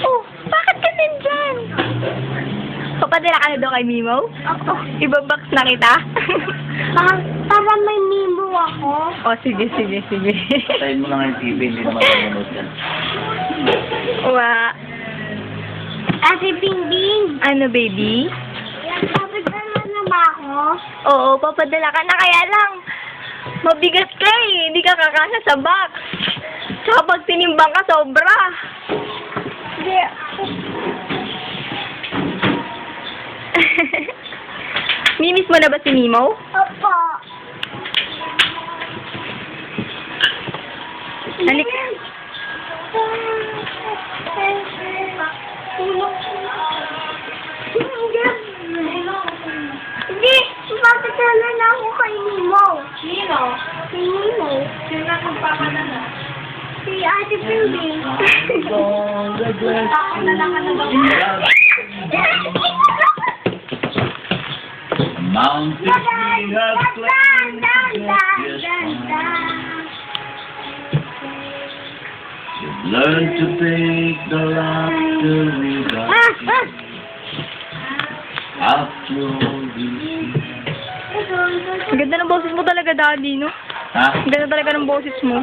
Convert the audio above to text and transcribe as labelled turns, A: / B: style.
A: Oh, bakit ka nandyan? Papadala ka na doon kay Mimo?
B: Ako.
A: Ibabox na kita?
B: Para may mimo ako.
A: Oh, sige.
C: Patayin mo lang yung TV, hindi naman mamunod yan.
A: Wa.
B: Ate Bingbing.
A: Ano, baby?
B: Papadala na ba ako?
A: Oo, papadala ka na, kaya lang mabigat ka eh. Hindi ka kakasya sa box. Tsaka pag tinimbang ka, sobra.
B: Hindi.
A: Mimiss mo na ba si Mimo?
B: Opo.
A: Halik.
B: Hindi, papadala na ako kay Mimo.
D: Sino?
B: Si Mimo.
D: Sino na magpapadala?
B: Si Ate Bingbing.
C: God bless
D: Papadala ka na ba?
C: Mountains we have climbed, just fine. You've learned to take the laughter without fear. After all these years.
A: Ang ganda ng boses mo talaga, Daddy, no?
C: Ha?
A: Ang ganda talaga ng boses mo.